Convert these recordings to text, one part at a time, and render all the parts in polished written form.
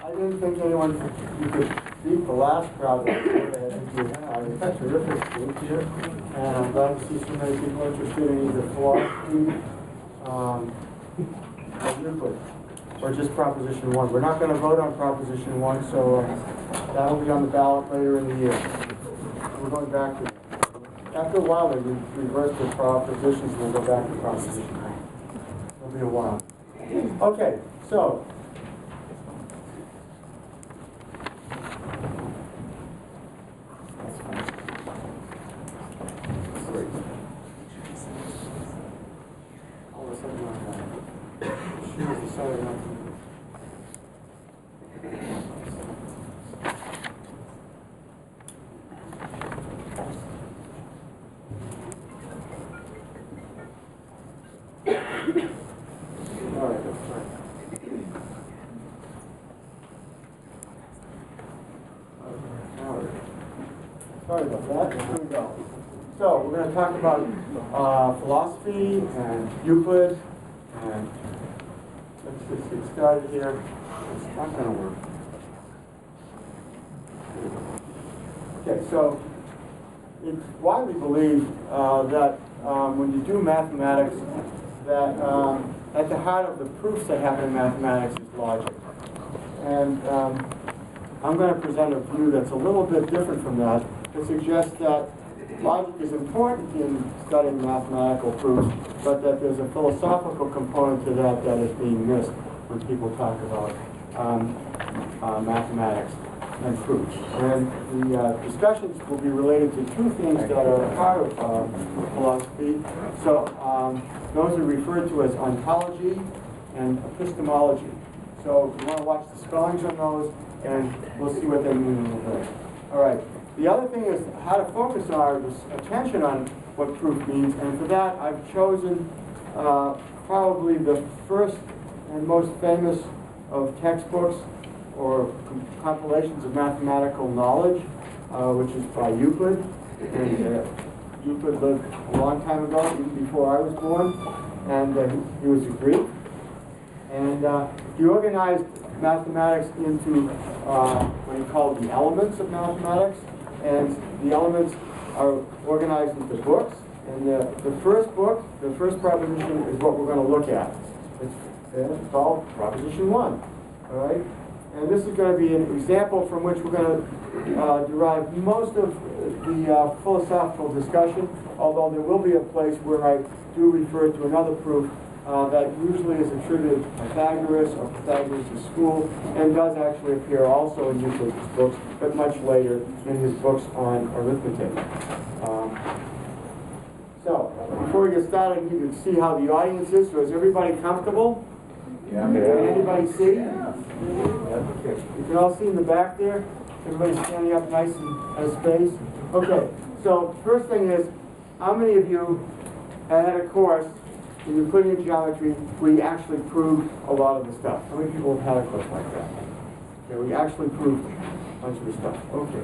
I didn't think anyone you could beat the last crowd that I think you had. It's a terrific group here, and I'm glad to see so many people interested in either philosophy or Euclid, or just Proposition 1. We're not going to vote on Proposition 1, so that will be on the ballot later in the year. We're going back to it. After a while, they reverse the propositions, and we'll go back to Proposition 1. It'll be a while. Okay, so. Sorry about that. Here we go. So we're going to talk about philosophy and Euclid, and let's just get started here. It's not going to work. Okay, so it's widely believed that when you do mathematics, that at the heart of the proofs that happen in mathematics is logic. And I'm going to present a view that's a little bit different from that. It suggests that logic is important in studying mathematical proofs, but that there's a philosophical component to that that is being missed when people talk about mathematics and proofs. And the discussions will be related to two things that are part of philosophy. So those are referred to as ontology and epistemology. So you want to watch the spellings on those, and we'll see what they mean in a little bit. All right. The other thing is how to focus our attention on what proof means, and for that I've chosen probably the first and most famous of textbooks or compilations of mathematical knowledge, which is by Euclid. And Euclid lived a long time ago, even before I was born, and he was a Greek. And he organized mathematics into what he called the elements of mathematics. And the elements are organized into books. And the first book, the first proposition, is what we're going to look at. It's called Proposition 1. All right? And this is going to be an example from which we're going to derive most of the philosophical discussion, although there will be a place where I do refer to another proof that usually is attributed to Pythagoras or Pythagoras' school, and does actually appear also in Euclid's books, but much later in his books on arithmetic. So, before we get started, you can see how the audience is. So is everybody comfortable? Yeah. Can anybody see? Yeah. Okay. You can all see in the back there? Everybody's standing up nice and has space? Okay, so first thing is, how many of you have had a course in Euclidean geometry where you actually proved a lot of the stuff? How many people have had a course like that? Okay, we actually proved a bunch of the stuff. Okay.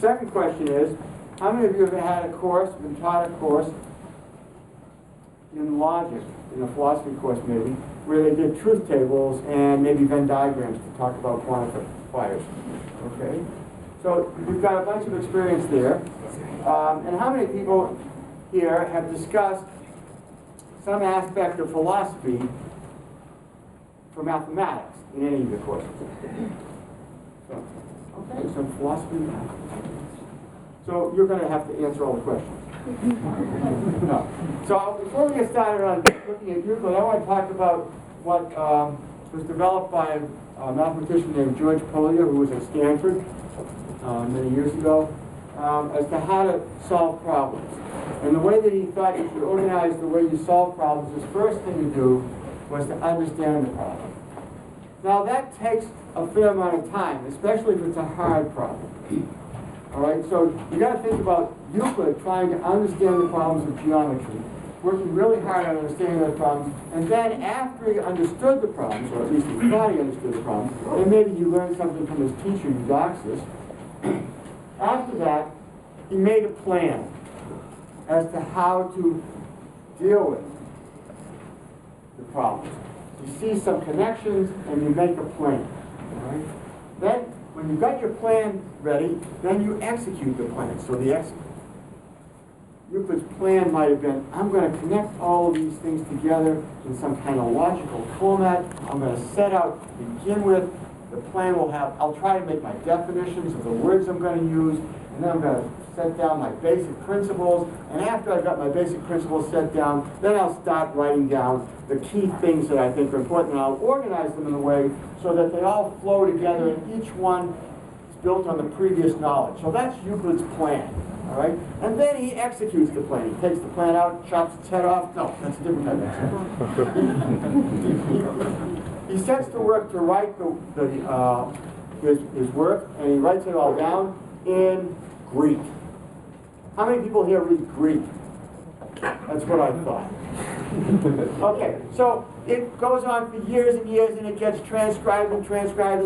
Second question is, how many of you have had a course, been taught a course in logic, in a philosophy course maybe, where they did truth tables and maybe Venn diagrams to talk about quantifiers? Okay? So you've got a bunch of experience there. And how many people here have discussed some aspect of philosophy for mathematics in any of the courses? So, okay, some philosophy and mathematics. So you're going to have to answer all the questions. No. So before we get started on looking at Euclid, I want to talk about what was developed by a mathematician named George Polya, who was at Stanford many years ago, as to how to solve problems. And the way that he thought you should organize the way you solve problems, the first thing you do was to understand the problem. Now that takes a fair amount of time, especially if it's a hard problem. All right, so you got to think about Euclid trying to understand the problems of geometry, working really hard on understanding those problems, and then after he understood the problems, or at least he thought he understood the problems, and maybe he learned something from his teacher, Eudoxus. After that, he made a plan as to how to deal with the problems. you see some connections, and you make a plan. All right? Then, when you've got your plan ready, then you execute the plan. So Euclid's plan might have been, I'm going to connect all of these things together in some kind of logical format. I'm going to set out to begin with. The plan will have, I'll try to make my definitions of the words I'm going to use, and then I'm going to set down my basic principles. And after I've got my basic principles set down, then I'll start writing down the key things that I think are important, and I'll organize them in a way so that they all flow together, and each one is built on the previous knowledge. So that's Euclid's plan. All right? And then he executes the plan. He takes the plan out, chops its head off. No, that's a different type of execution. He sets to work to write his work, and he writes it all down in Greek. How many people here read Greek? That's what I thought. Okay, so it goes on for years and years, and it gets transcribed, and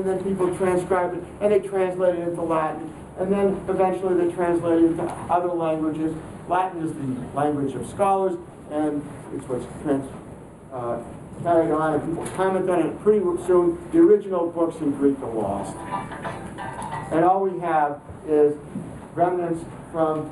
then people transcribe it, and they translate it into Latin. And then eventually they translate it into other languages. Latin is the language of scholars, and it's what's carried on, and people comment on it. Pretty soon, the original books in Greek are lost. And all we have is remnants from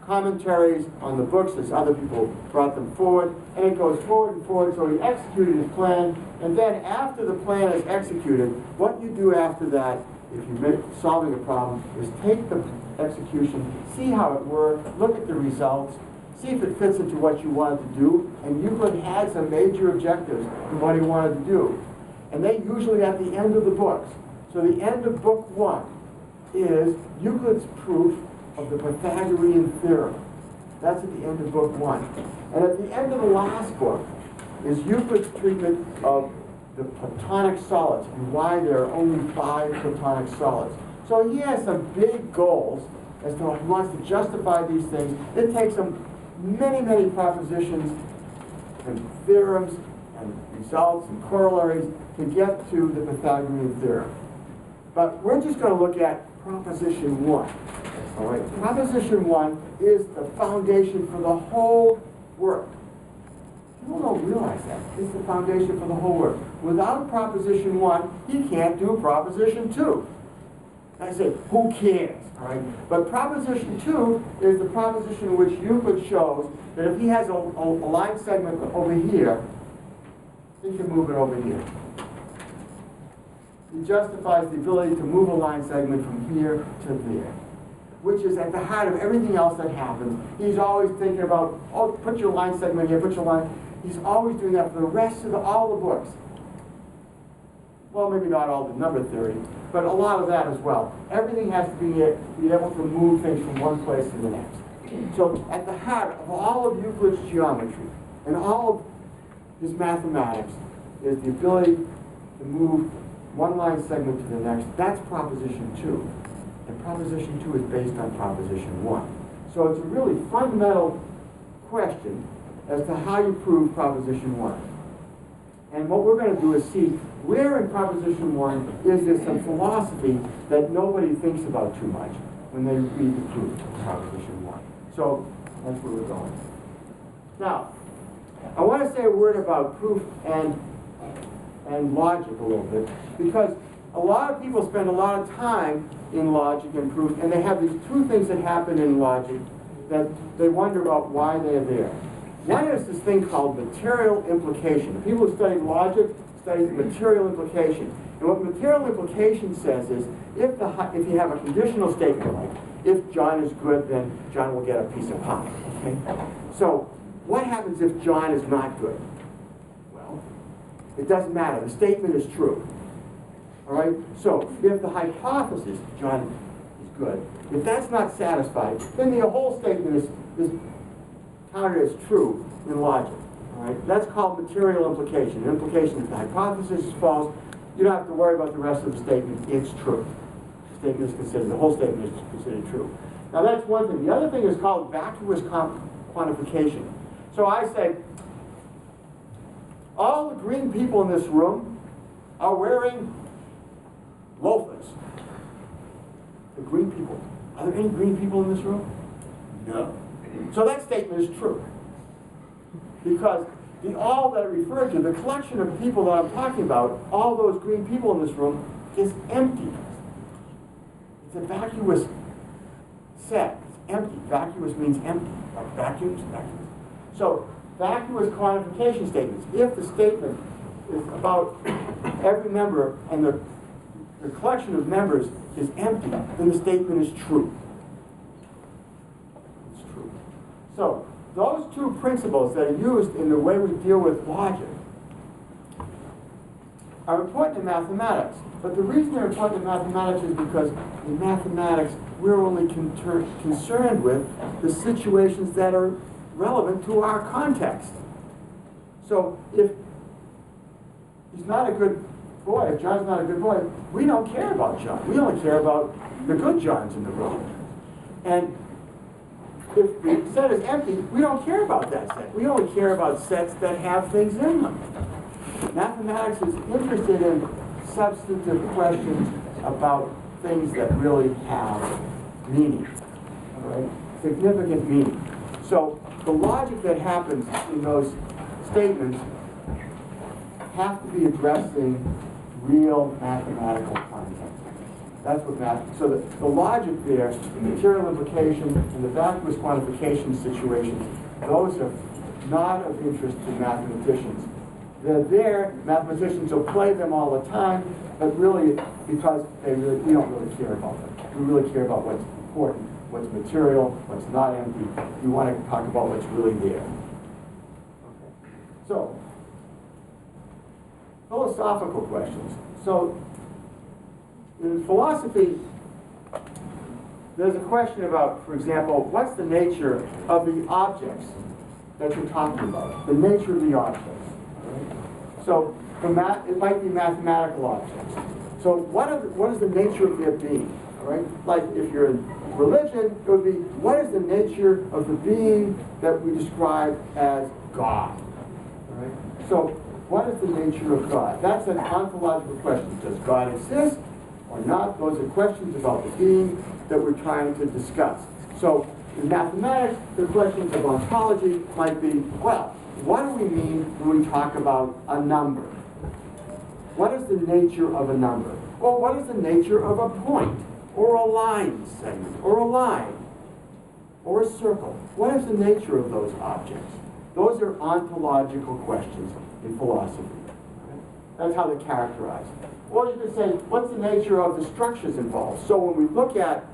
commentaries on the books as other people brought them forward, and it goes forward and forward. So he executed his plan, and then after the plan is executed, what you do after that, if you're solving a problem, is take the execution, see how it worked, look at the results, see if it fits into what you wanted to do. And Euclid had some major objectives in what he wanted to do. And they usually at the end of the books. So the end of book 1 is Euclid's proof of the Pythagorean theorem. That's at the end of book 1. And at the end of the last book is Euclid's treatment of the Platonic solids and why there are only 5 Platonic solids. So he has some big goals as to he wants to justify these things. It takes him many, many propositions and theorems and results and corollaries to get to the Pythagorean theorem. But we're just going to look at proposition 1. All right, proposition 1 is the foundation for the whole work. People don't realize that. It's the foundation for the whole work. Without proposition 1, he can't do proposition 2. I say, who cares? All right? But proposition 2 is the proposition in which Euclid shows that if he has a line segment over here, he can move it over here. He justifies the ability to move a line segment from here to there, which is at the heart of everything else that happens. He's always thinking about, oh, put your line segment here, put your line. He's always doing that for the rest of all the books. Well, maybe not all the number theory, but a lot of that as well. Everything has to be able to move things from one place to the next. So at the heart of all of Euclid's geometry and all of his mathematics is the ability to move one line segment to the next. That's proposition 2. And proposition 2 is based on proposition 1. So it's a really fundamental question as to how you prove proposition 1. And what we're going to do is see where in proposition 1 is there some philosophy that nobody thinks about too much when they read the proof of proposition 1. So that's where we're going. Now, I want to say a word about proof and logic a little bit, because a lot of people spend a lot of time in logic and proof, and they have these two things that happen in logic that they wonder about why they're there. One is this thing called material implication. The people who study logic study material implication. And what material implication says is, if you have a conditional statement like, if John is good, then John will get a piece of pie. Okay? So, what happens if John is not good? Well, it doesn't matter. The statement is true. All right? So, if the hypothesis, John is good, if that's not satisfied, then the whole statement is counted as true in logic. All right? That's called material implication. The implication is the hypothesis is false. You don't have to worry about the rest of the statement. It's true. The statement is considered, the whole statement is considered true. Now that's one thing. The other thing is called vacuous quantification. So I say, all the green people in this room are wearing loafers. The green people. Are there any green people in this room? No. So that statement is true. Because the all that I referred to, the collection of people that I'm talking about, all those green people in this room, is empty. It's a vacuous set. It's empty. Vacuous means empty. Like vacuums, vacuums. So, vacuous quantification statements. If the statement is about every member and the collection of members is empty, then the statement is true. It's true. So, those two principles that are used in the way we deal with logic are important in mathematics. But the reason they're important in mathematics is because in mathematics, we're only concerned with the situations that are relevant to our context. So if he's not a good boy, if John's not a good boy, we don't care about John. We only care about the good Johns in the room. And if the set is empty, we don't care about that set. We only care about sets that have things in them. Mathematics is interested in substantive questions about things that really have meaning, all right? Significant meaning. So the logic that happens in those statements have to be addressing real mathematical concepts. That's what math. So the logic there, the material implication, and the vacuous quantification situations, those are not of interest to mathematicians. They're there. Mathematicians will play them all the time, but really, because we don't really care about them. We really care about what's important, what's material, what's not empty. We want to talk about what's really there. Okay. So, philosophical questions. So, in philosophy, there's a question about, for example, what's the nature of the objects that you're talking about? The nature of the objects. Right? So, it might be mathematical objects. So, what is the nature of their being? All right? Like, if you're in religion, it would be, what is the nature of the being that we describe as God? All right? So, what is the nature of God? That's an ontological question. Does God exist or not? Those are questions about the being that we're trying to discuss. So, in mathematics, the questions of ontology might be, well, what do we mean when we talk about a number? What is the nature of a number? Well, what is the nature of a point, or a line segment, or a line, or a circle? What is the nature of those objects? Those are ontological questions in philosophy. Right? That's how they're characterized. Or you could say, what's the nature of the structures involved? So when we look at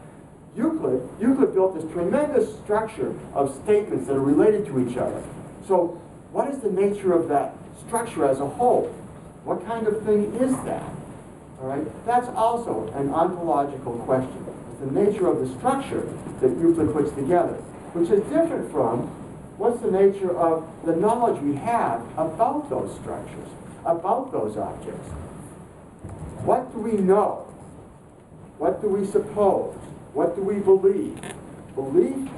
Euclid built this tremendous structure of statements that are related to each other. So what is the nature of that structure as a whole? What kind of thing is that? All right? That's also an ontological question. It's the nature of the structure that Euclid puts together, which is different from what's the nature of the knowledge we have about those structures, about those objects. What do we know? What do we suppose? What do we believe? Belief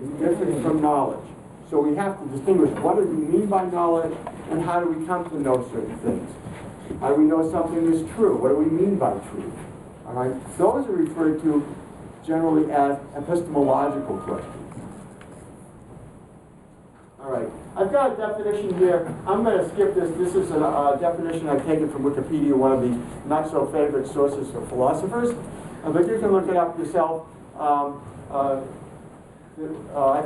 is different from knowledge. So we have to distinguish what do we mean by knowledge and how do we come to know certain things. How do we know something is true? What do we mean by truth? All right? Those are referred to generally as epistemological questions. All right. I've got a definition here. I'm going to skip this. This is a definition I've taken from Wikipedia, one of the not-so-favorite sources for philosophers. But you can look it up yourself. I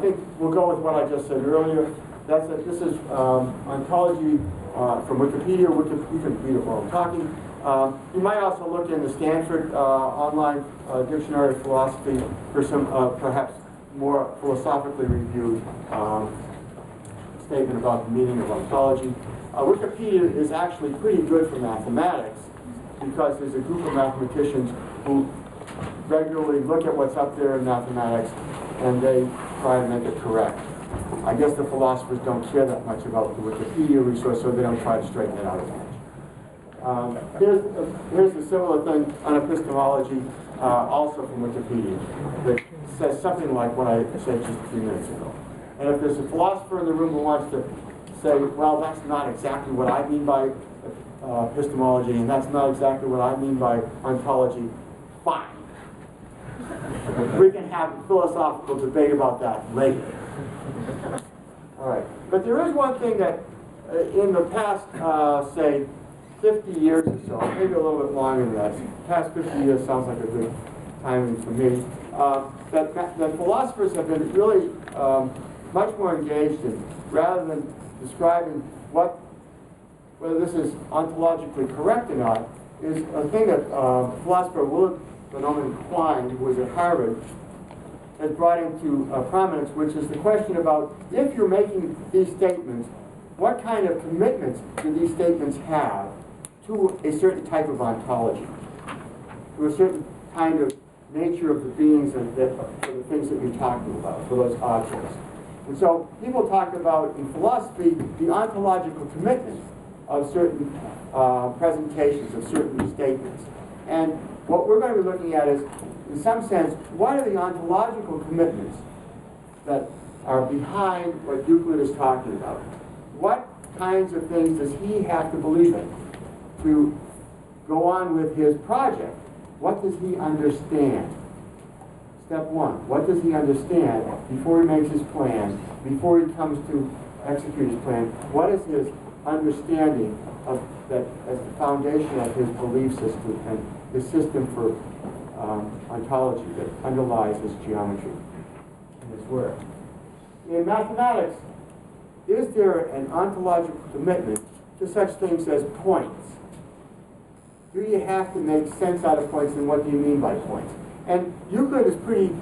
think we'll go with what I just said earlier. This is ontology from Wikipedia. You can read it while I'm talking. You might also look in the Stanford online dictionary of philosophy for some perhaps more philosophically reviewed statement about the meaning of ontology. Wikipedia is actually pretty good for mathematics because there's a group of mathematicians who regularly look at what's up there in mathematics and they try to make it correct. I guess the philosophers don't care that much about the Wikipedia resource, so they don't try to straighten it out as much. Here's a similar thing on epistemology, also from Wikipedia, that says something like what I said just a few minutes ago. And if there's a philosopher in the room who wants to say, well, that's not exactly what I mean by epistemology, and that's not exactly what I mean by ontology, fine. We can have a philosophical debate about that later. All right. But there is one thing that in the past, say, 50 years or so, maybe a little bit longer than that, past 50 years sounds like a good timing for me, that philosophers have been really much more engaged in, rather than describing whether this is ontologically correct or not, is a thing that philosopher Willard Quine, who was at Harvard, has brought into prominence, which is the question about, if you're making these statements, what kind of commitments do these statements have to a certain type of ontology, to a certain kind of nature of the beings for the things that we're talking about, for those objects. And so people talk about, in philosophy, the ontological commitment of certain presentations, of certain statements. And what we're going to be looking at is, in some sense, what are the ontological commitments that are behind what Euclid is talking about? What kinds of things does he have to believe in to go on with his project? What does he understand? Step one, what does he understand before he makes his plan, before he comes to execute his plan? What is his understanding of that as the foundation of his belief system and his system for ontology that underlies his geometry and his work? In mathematics, is there an ontological commitment to such things as points? Do you have to make sense out of points, and what do you mean by points? And Euclid is pretty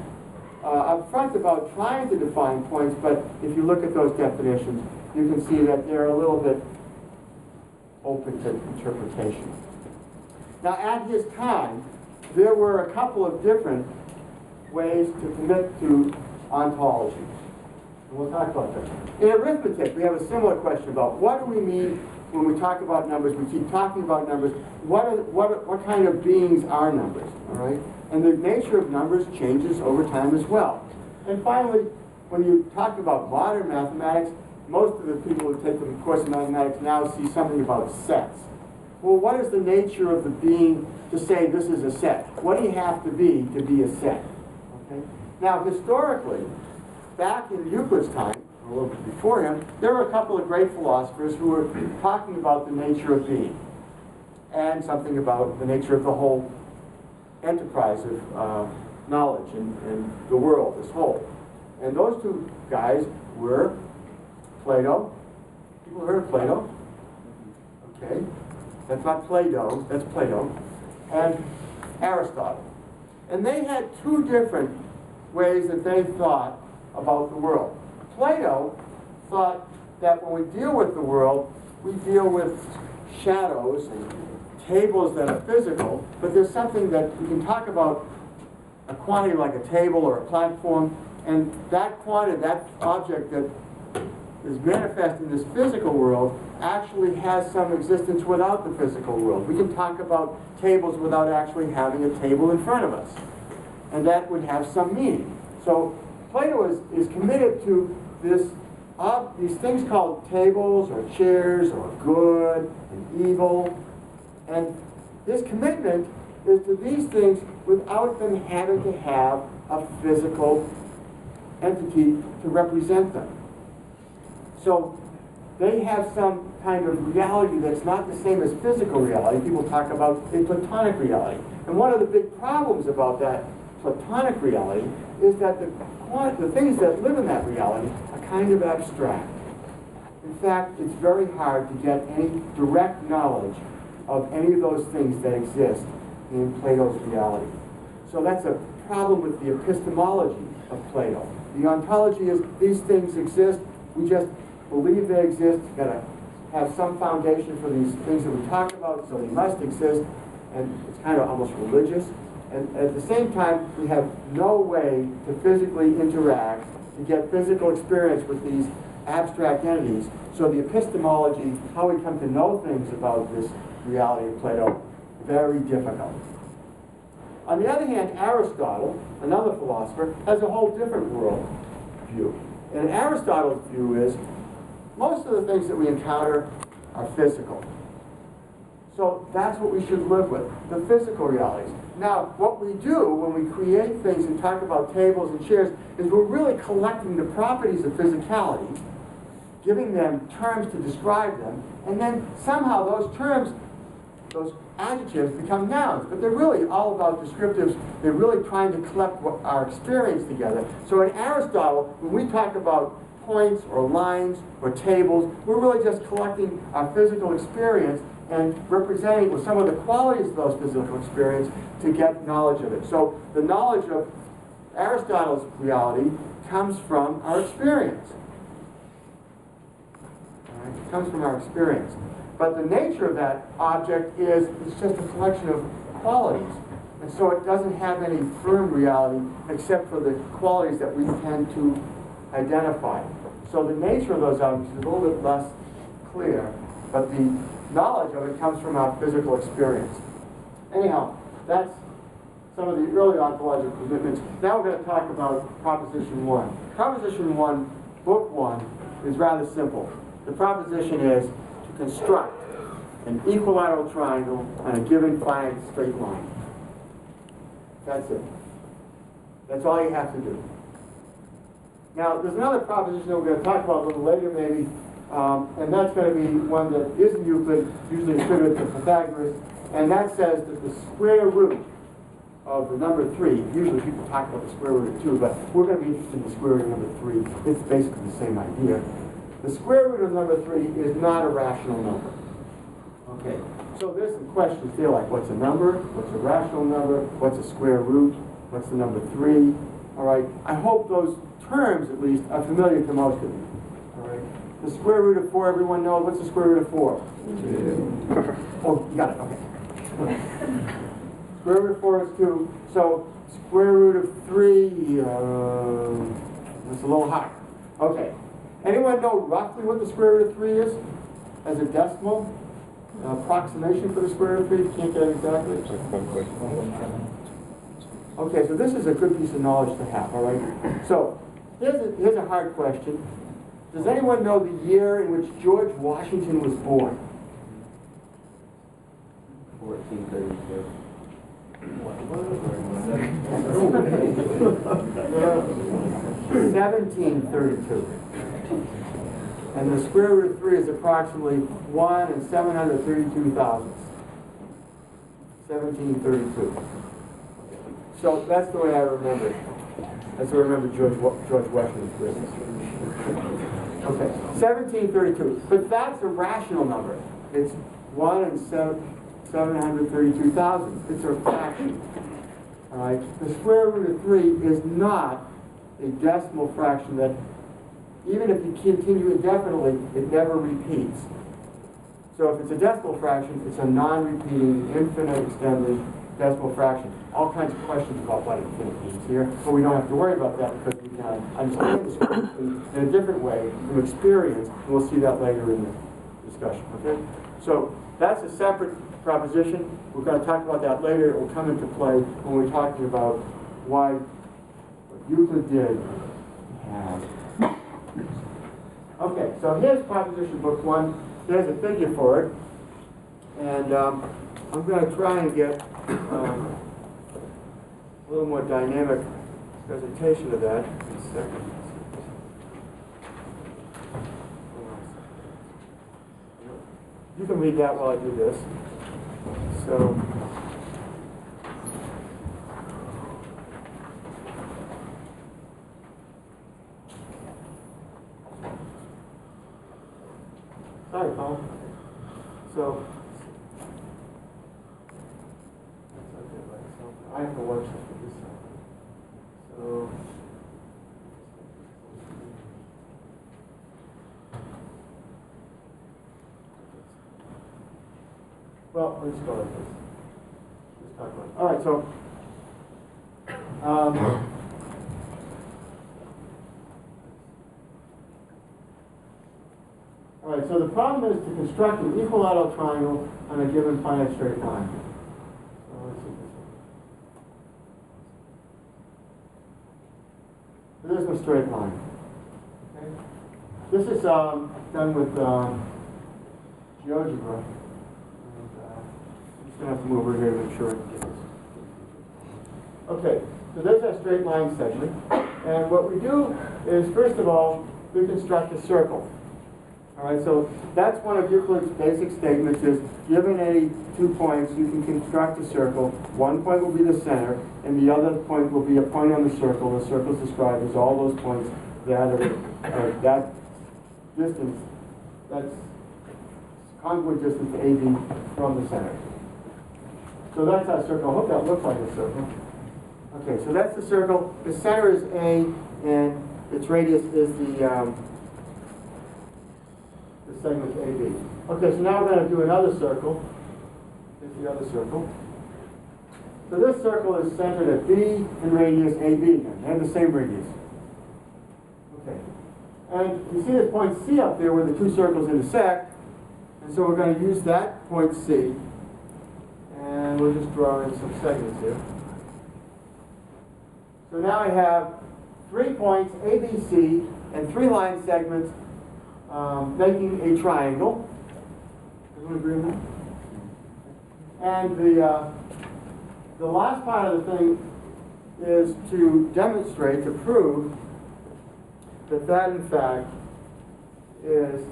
upfront about trying to define points, but if you look at those definitions, you can see that they're a little bit open to interpretation. Now, at his time, there were a couple of different ways to commit to ontology. And we'll talk about that. In arithmetic, we have a similar question about what do we mean when we talk about numbers. We keep talking about numbers. What kind of beings are numbers? All right? And the nature of numbers changes over time as well. And finally, when you talk about modern mathematics, most of the people who take the course of mathematics now see something about sets. Well, what is the nature of the being to say this is a set? What do you have to be a set? Okay? Now, historically, back in Euclid's time, a little bit before him, there were a couple of great philosophers who were talking about the nature of being and something about the nature of the whole enterprise of knowledge and the world as whole. And those two guys were Plato. People heard of Plato? Okay. That's not Play-Doh, that's Plato. And Aristotle. And they had two different ways that they thought about the world. Plato thought that when we deal with the world, we deal with shadows and tables that are physical, but there's something that we can talk about, a quantity like a table or a platform, and that quantity, that object that is manifest in this physical world actually has some existence without the physical world. We can talk about tables without actually having a table in front of us, and that would have some meaning. So Plato is committed to these things called tables or chairs or good and evil, and his commitment is to these things without them having to have a physical entity to represent them. So they have some kind of reality that's not the same as physical reality. People talk about a Platonic reality. And one of the big problems about that Platonic reality is that the things that live in that reality are kind of abstract. In fact, it's very hard to get any direct knowledge of any of those things that exist in Plato's reality. So that's a problem with the epistemology of Plato. The ontology is these things exist, we just believe they exist. You've got to have some foundation for these things that we talk about, so they must exist, and it's kind of almost religious. And at the same time, we have no way to physically interact, to get physical experience with these abstract entities. So the epistemology, how we come to know things about this reality of Plato, very difficult. On the other hand, Aristotle, another philosopher, has a whole different world view. And Aristotle's view is most of the things that we encounter are physical. So that's what we should live with, the physical realities. Now, what we do when we create things and talk about tables and chairs is we're really collecting the properties of physicality giving them terms to describe them, and then somehow those terms, those adjectives become nouns, but they're really all about descriptives. They're really trying to collect our experience together. So in Aristotle, when we talk about points or lines or tables, we're really just collecting our physical experience and representing with some of the qualities of those physical experience to get knowledge of it. So the knowledge of Aristotle's reality comes from our experience. All right? It comes from our experience. But the nature of that object is it's just a collection of qualities. And so it doesn't have any firm reality except for the qualities that we tend to identify. So the nature of those objects is a little bit less clear, but the knowledge of it comes from our physical experience. Anyhow, that's some of the early ontological commitments. Now we're going to talk about Proposition 1. Proposition 1, Book 1, is rather simple. The proposition is to construct an equilateral triangle on a given finite straight line. That's it. That's all you have to do. Now, there's another proposition that we're going to talk about a little later maybe, and that's going to be one that isn't Euclid, usually attributed to Pythagoras, and that says that the square root of the number 3, usually people talk about the square root of 2, but we're going to be interested in the square root of number 3. It's basically the same idea. The square root of number 3 is not a rational number. Okay, so there's some questions there like what's a number, what's a rational number, what's a square root, what's the number 3, all right? I hope those terms, at least, are familiar to most of you, all right? The square root of 4, everyone knows. What's the square root of 4? 2. Oh, you got it, okay. Square root of 4 is 2, so square root of 3, it's a little higher. Okay, anyone know roughly what the square root of 3 is as a decimal? Approximation for the square root of 3, you can't get it exactly? Okay, so this is a good piece of knowledge to have, all right? So, here's a hard question. Does anyone know the year in which George Washington was born? 1432. 1732. And the square root of 3 is approximately 1 in 732 thousandths. 1732. So that's the way I remember it. That's the way I remember George Washington's business. Okay, 1732. But that's a rational number. It's 1 in 732 thousandths. It's a fraction. All right. The square root of 3 is not a decimal fraction that, even if you continue indefinitely, it never repeats. So if it's a decimal fraction, it's a non-repeating, infinite extended decimal fraction. All kinds of questions about what infinite means here, but we don't have to worry about that because we can understand the square root in a different way from experience, and we'll see that later in the discussion. Okay? So that's a separate proposition. We're going to talk about that later. It will come into play when we're talking about why what Euclid did has. Okay, so here's Proposition Book 1. There's a figure for it. And I'm going to try and get a little more dynamic presentation of that in a second. You can read that while I do this. So, sorry, Paul. So, I have to watch this side. So, well, let's go like this. Let's talk about it. All right, so all right, so the problem is to construct an equilateral triangle on a given finite straight line. So let's see this. There's no straight line. Okay? This is done with GeoGebra. I'm just going to have to move over here to make sure I can get this. Okay, so there's our straight line section. And what we do is, first of all, we construct a circle. All right, so that's one of Euclid's basic statements is, given any 2 points, you can construct a circle. One point will be the center, and the other point will be a point on the circle. The circle is described as all those points that are that distance, that's congruent distance to AB from the center. So that's our circle. I hope that looks like a circle. Okay, so that's the circle. The center is A, and its radius is the segment AB. Okay, so now we're going to do another circle. Here's the other circle. So this circle is centered at B and radius AB again. They have the same radius. Okay. And you see this point C up there where the two circles intersect. And so we're going to use that point C. And we'll just draw in some segments here. So now I have 3 points, ABC, and 3 line segments making a triangle. Everyone agree on that? And the last part of the thing is to demonstrate, to prove that that in fact is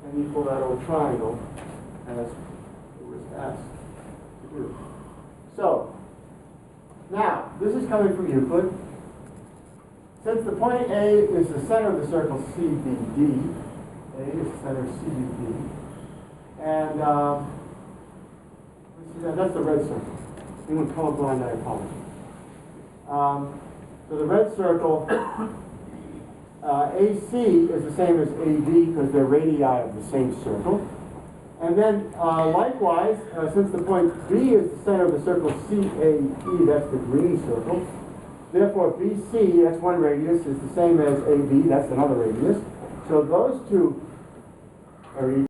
an equilateral triangle as it was asked to do. So, now, this is coming from Euclid. Since the point A is the center of the circle CBD, A is the center of CBD, and let's see that's the red circle. Anyone colorblind, I apologize. So the red circle, AC is the same as AD because they're radii of the same circle. And then, likewise, since the point B is the center of the circle CAE, that's the green circle. Therefore, BC, that's one radius, is the same as AB, that's another radius. So those two are equal.